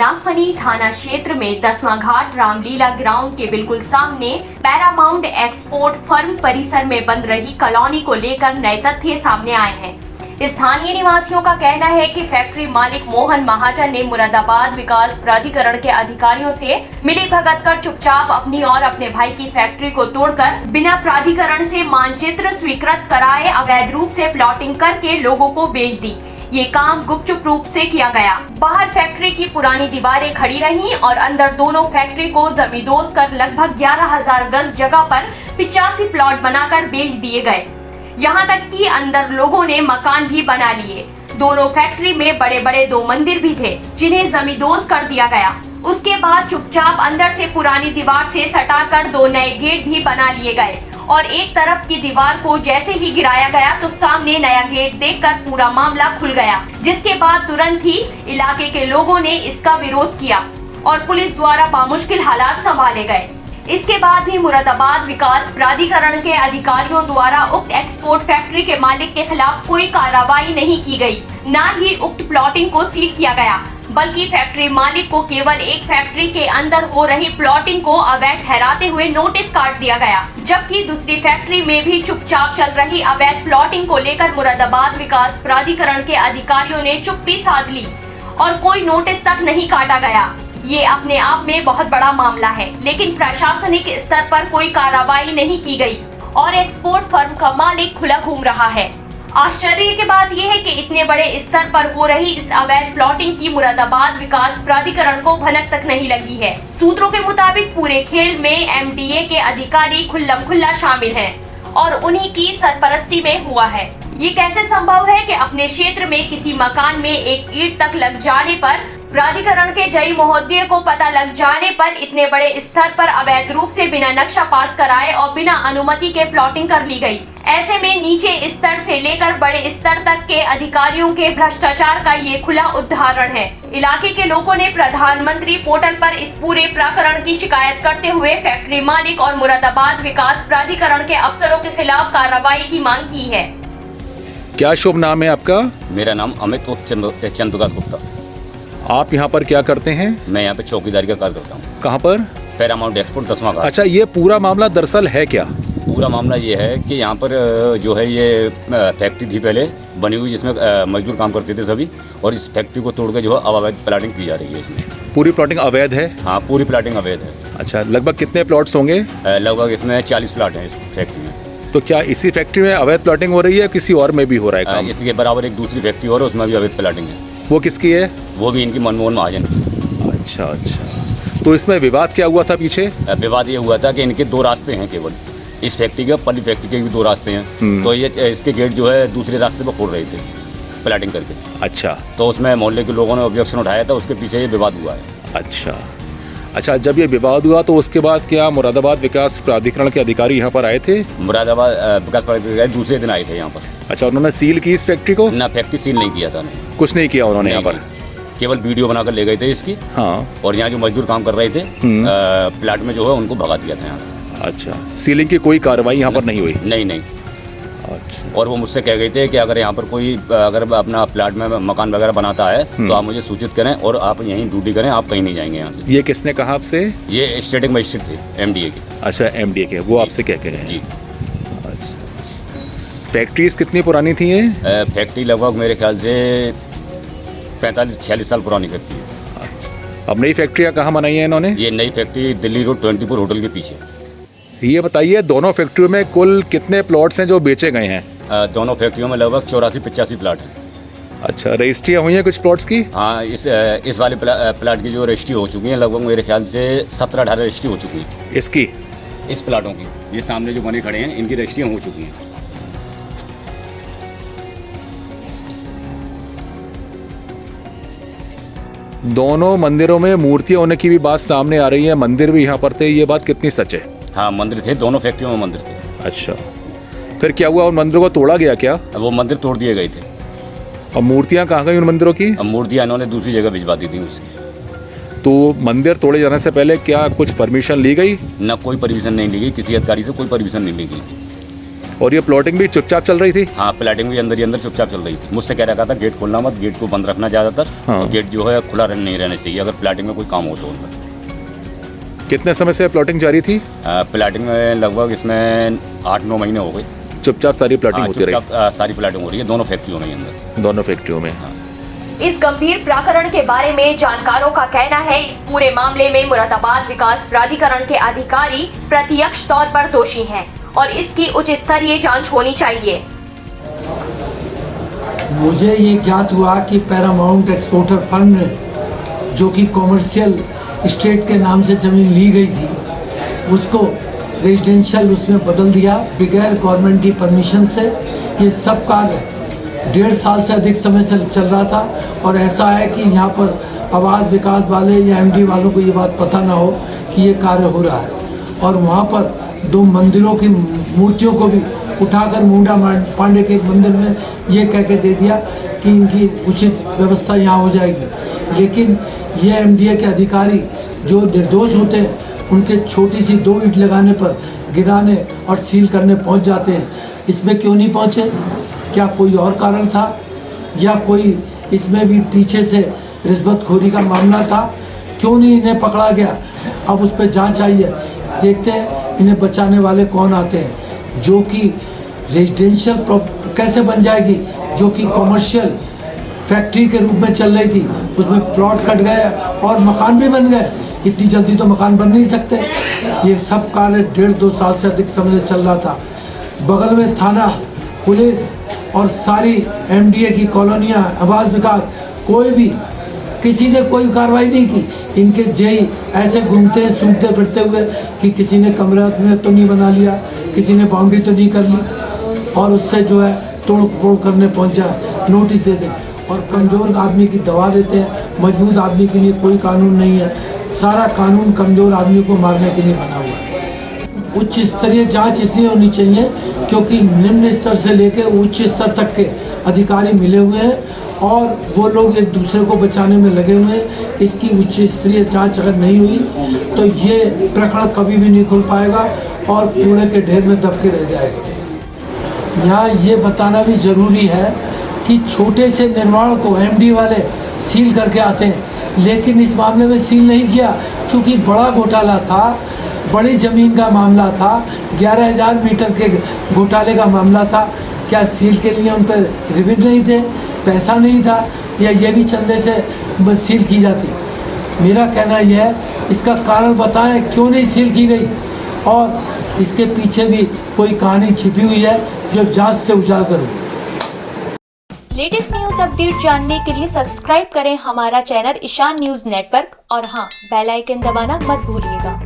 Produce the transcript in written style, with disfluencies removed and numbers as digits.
नागफनी थाना क्षेत्र में 10वां घाट रामलीला ग्राउंड के बिल्कुल सामने पैरामाउंट एक्सपोर्ट फर्म परिसर में बन रही कॉलोनी को लेकर नए तथ्य सामने आए हैं। स्थानीय निवासियों का कहना है कि फैक्ट्री मालिक मोहन महाजन ने मुरादाबाद विकास प्राधिकरण के अधिकारियों से मिलीभगत कर चुपचाप अपनी और अपने भाई की फैक्ट्री को तोड़कर बिना प्राधिकरण से मानचित्र स्वीकृत कराए अवैध रूप से प्लॉटिंग करके लोगों को बेच दी। ये काम गुपचुप रूप से किया गया। बाहर फैक्ट्री की पुरानी दीवारें खड़ी रहीं और अंदर दोनों फैक्ट्री को जमींदोज कर लगभग 11,000 गज जगह पर 85 प्लॉट बनाकर बेच दिए गए। यहाँ तक कि अंदर लोगों ने मकान भी बना लिए। दोनों फैक्ट्री में बड़े बड़े 2 मंदिर भी थे जिन्हें जमींदोज कर दिया गया। उसके बाद चुपचाप अंदर से पुरानी दीवार से सटाकर 2 नए गेट भी बना लिए गए और एक तरफ की दीवार को जैसे ही गिराया गया तो सामने नया गेट देखकर पूरा मामला खुल गया, जिसके बाद तुरंत ही इलाके के लोगों ने इसका विरोध किया और पुलिस द्वारा बामुश्किल हालात संभाले गए। इसके बाद भी मुरादाबाद विकास प्राधिकरण के अधिकारियों द्वारा उक्त एक्सपोर्ट फैक्ट्री के मालिक के खिलाफ कोई कार्रवाई नहीं की गई, न ही उक्त प्लॉटिंग को सील किया गया, बल्कि फैक्ट्री मालिक को केवल एक फैक्ट्री के अंदर हो रही प्लॉटिंग को अवैध ठहराते हुए नोटिस काट दिया गया, जबकि दूसरी फैक्ट्री में भी चुपचाप चल रही अवैध प्लॉटिंग को लेकर मुरादाबाद विकास प्राधिकरण के अधिकारियों ने चुप्पी साध ली और कोई नोटिस तक नहीं काटा गया। ये अपने आप में बहुत बड़ा मामला है, लेकिन प्रशासनिक स्तर पर कोई कार्रवाई नहीं की गई और एक्सपोर्ट फर्म का मालिक खुला घूम रहा है। आश्चर्य की बात यह है कि इतने बड़े स्तर पर हो रही इस अवैध प्लॉटिंग की मुरादाबाद विकास प्राधिकरण को भनक तक नहीं लगी है। सूत्रों के मुताबिक पूरे खेल में एमडीए के अधिकारी खुल्लम-खुल्ला शामिल हैं और उन्हीं की सरपरस्ती में हुआ है। ये कैसे संभव है कि अपने क्षेत्र में किसी मकान में एक ईंट तक लग जाने पर, प्राधिकरण के जय महोदय को पता लग जाने पर इतने बड़े स्तर पर अवैध रूप से बिना नक्शा पास कराए और बिना अनुमति के प्लॉटिंग कर ली गई। ऐसे में नीचे स्तर से लेकर बड़े स्तर तक के अधिकारियों के भ्रष्टाचार का ये खुला उदाहरण है। इलाके के लोगों ने प्रधानमंत्री पोर्टल पर इस पूरे प्रकरण की शिकायत करते हुए फैक्ट्री मालिक और मुरादाबाद विकास प्राधिकरण के अफसरों के खिलाफ कार्रवाई की मांग की है। क्या शुभ नाम है आपका? मेरा नाम अमित चंद्रप्रकाश गुप्ता। आप यहाँ पर क्या करते हैं? मैं यहाँ पे चौकीदारी का कार्य करता हूँ। कहाँ पर? पैरामाउंट एक्सपोर्ट 10वां घाट। अच्छा, ये पूरा मामला दरअसल है क्या? पूरा मामला ये है कि यहाँ पर जो है ये फैक्ट्री थी पहले बनी हुई, जिसमें मजदूर काम करते थे सभी, और इस फैक्ट्री को तोड़ के जो है अवैध प्लाटिंग की जा रही है। इसमें पूरी प्लॉटिंग अवैध है? हाँ, पूरी प्लाटिंग अवैध है। अच्छा, लगभग कितने प्लॉट्स होंगे? लगभग इसमें 40 प्लाट हैं इस फैक्ट्री में। तो क्या इसी फैक्ट्री में अवैध प्लॉटिंग हो रही है, किसी और में भी हो रहा है काम? इसके बराबर एक दूसरी फैक्ट्री और उसमें भी अवैध प्लाटिंग है। वो किसकी है? वो भी इनकी मनमोहन महाजन की। अच्छा अच्छा, तो इसमें विवाद क्या हुआ था पीछे? विवाद ये हुआ था कि इनके 2 रास्ते हैं, केवल इस फैक्ट्री के, पल्ली फैक्ट्री के भी 2 रास्ते हैं। तो ये इसके गेट जो है दूसरे रास्ते पर खोल रहे थे प्लाटिंग करके। अच्छा, तो उसमें मोहल्ले के लोगों ने ऑब्जेक्शन उठाया था, उसके पीछे ये विवाद हुआ है। अच्छा अच्छा, जब ये विवाद हुआ तो उसके बाद क्या मुरादाबाद विकास प्राधिकरण के अधिकारी यहाँ पर आए थे? मुरादाबाद विकास प्राधिकरण दूसरे दिन आए थे यहाँ पर। अच्छा, उन्होंने सील की इस फैक्ट्री को? ना, फैक्ट्री सील नहीं किया था। नहीं, कुछ नहीं किया उन्होंने यहाँ पर, केवल वीडियो बनाकर ले गए थे इसकी। हाँ, और यहाँ जो मजदूर काम कर रहे थे प्लाट में जो है उनको भगा दिया था यहाँ से। अच्छा, सीलिंग की कोई कार्रवाई यहाँ पर नहीं हुई? नहीं। अच्छा, और वो मुझसे कह गए थे कि अगर यहाँ पर कोई अगर अपना प्लाट में मकान वगैरह बनाता है तो आप मुझे सूचित करें और आप यहीं ड्यूटी करें, आप कहीं नहीं जाएंगे यहाँ से। ये किसने कहा आपसे? ये स्टेटिक मजिस्ट्रेट थे एमडीए के। अच्छा, एमडीए के, वो आपसे क्या कह रहे हैं? जी। अच्छा, फैक्ट्रीज कितनी पुरानी थी ये? फैक्ट्री लगभग मेरे ख्याल से 45-46 साल पुरानी फैक्ट्री है। अब नई फैक्ट्रियाँ कहाँ बनाई हैं इन्होंने? ये नई फैक्ट्री दिल्ली रोड 24 होटल के पीछे। ये बताइए, दोनों फैक्ट्रियों में कुल कितने प्लॉट्स हैं जो बेचे गए हैं? दोनों फैक्ट्रियों में लगभग 84-85 प्लाट हैं। अच्छा, रजिस्ट्रियाँ हुई हैं कुछ प्लॉट्स की? हाँ, इस वाले प्लाट की जो रजिस्ट्री हो चुकी है लगभग मेरे ख्याल से 17-18 रजिस्ट्री हो चुकी है। इसकी? इस प्लाटों की, ये सामने जो बने खड़े हैं इनकी रजिस्ट्रियाँ हो चुकी हैं। दोनों मंदिरों में मूर्तियाँ होने की भी बात सामने आ रही है, मंदिर भी यहाँ पर थे, ये बात कितनी सच है? हाँ, मंदिर थे, दोनों फैक्ट्रियों में मंदिर थे। अच्छा, फिर क्या हुआ, उन मंदिरों को तोड़ा गया क्या? वो मंदिर तोड़ दिए गए थे। और मूर्तियाँ कहाँ गई उन मंदिरों की? मूर्तियाँ इन्होंने दूसरी जगह भिजवा दी थी उसकी। तो मंदिर तोड़े जाने से पहले क्या कुछ परमिशन ली गई? ना, कोई परमिशन नहीं ली गई, किसी अधिकारी से कोई परमिशन नहीं ली गई। और ये प्लॉटिंग भी चुपचाप चल रही थी? हाँ, प्लाटिंग भी अंदर ही अंदर चुपचाप चल रही थी। मुझसे कह रखा था गेट खोलना मत, गेट को बंद रखना ज़्यादातर। हाँ। गेट जो है खुला नहीं रहना चाहिए अगर प्लाटिंग में कोई काम हो तो उनका। कितने समय से प्लॉटिंग जारी थी? प्लाटिंग में लगभग इसमें 8-9 महीने हो गए। चुपचाप सारी प्लॉटिंग होती रही? चुपचाप सारी प्लाटिंग हो रही है दोनों फैक्ट्रियों में अंदर। दोनों फैक्ट्रियों में। इस गंभीर प्रकरण के बारे में जानकारों का कहना है इस पूरे मामले में मुरादाबाद विकास प्राधिकरण के अधिकारी प्रत्यक्ष तौर पर दोषी हैं और इसकी उच्च स्तरीय जांच होनी चाहिए। मुझे ये ज्ञात हुआ कि पैरामाउंट एक्सपोर्टर फर्म ने, जो कि कॉमर्शियल स्टेट के नाम से ज़मीन ली गई थी, उसको रेजिडेंशियल उसमें बदल दिया बगैर गवर्नमेंट की परमिशन से। ये सब कार्य 1.5 साल से अधिक समय से चल रहा था और ऐसा है कि यहाँ पर आवास विकास वाले या एमडी वालों को ये बात पता ना हो कि ये कार्य हो रहा है। और वहाँ पर 2 मंदिरों की मूर्तियों को भी उठाकर मुंडा पांडे के एक मंदिर में ये कह के दे दिया कि इनकी उचित व्यवस्था यहाँ हो जाएगी। लेकिन ये एमडीए के अधिकारी जो निर्दोष होते हैं उनके छोटी सी 2 ईंट लगाने पर गिराने और सील करने पहुँच जाते हैं। इसमें क्यों नहीं पहुँचे? क्या कोई और कारण था या कोई इसमें भी पीछे से रिश्वतखोरी का मामला था? क्यों नहीं इन्हें पकड़ा गया? अब उस पर जांच आई है, देखते हैं इन्हें बचाने वाले कौन आते हैं। जो कि रेजिडेंशियल कैसे बन जाएगी, जो कि कॉमर्शियल फैक्ट्री के रूप में चल रही थी, उसमें प्लॉट कट गए और मकान भी बन गए। इतनी जल्दी तो मकान बन नहीं सकते। ये सब कार्य 1.5-2 साल से अधिक समय से चल रहा था। बगल में थाना, पुलिस और सारी एमडीए की कॉलोनियाँ, आवास विकास, कोई भी किसी ने कोई कार्रवाई नहीं की। इनके जेई ऐसे घूमते सूंघते फिरते हुए कि किसी ने कमरा में तो नहीं बना लिया, किसी ने बाउंड्री तो नहीं कर ली, और उससे जो है तोड़ फोड़ करने पहुँच जाए, नोटिस दे दें और कमज़ोर आदमी की दवा देते हैं। मजबूत आदमी के लिए कोई कानून नहीं है, सारा कानून कमज़ोर आदमी को मारने के लिए बना हुआ है। उच्च स्तरीय जांच इसलिए होनी चाहिए क्योंकि निम्न स्तर से लेकर उच्च स्तर तक के अधिकारी मिले हुए हैं और वो लोग एक दूसरे को बचाने में लगे हुए हैं। इसकी उच्च स्तरीय जांच अगर नहीं हुई तो ये प्रकरण कभी भी नहीं खुल पाएगा और कूड़े के ढेर में दब के रह जाएगा। यहाँ ये बताना भी ज़रूरी है कि छोटे से निर्माण को एमडी वाले सील करके आते हैं, लेकिन इस मामले में सील नहीं किया क्योंकि बड़ा घोटाला था, बड़ी ज़मीन का मामला था, 11,000 मीटर के घोटाले का मामला था। क्या सील के लिए उन पर रिबिन नहीं थे, पैसा नहीं था, या ये भी चंदे से सील की जाती? मेरा कहना यह है, इसका कारण बताएं क्यों नहीं सील की गई और इसके पीछे भी कोई कहानी छिपी हुई है जो जांच से उजागर हो। लेटेस्ट न्यूज अपडेट जानने के लिए सब्सक्राइब करें हमारा चैनल ईशान न्यूज नेटवर्क और हाँ, बेल आइकन दबाना मत भूलिएगा।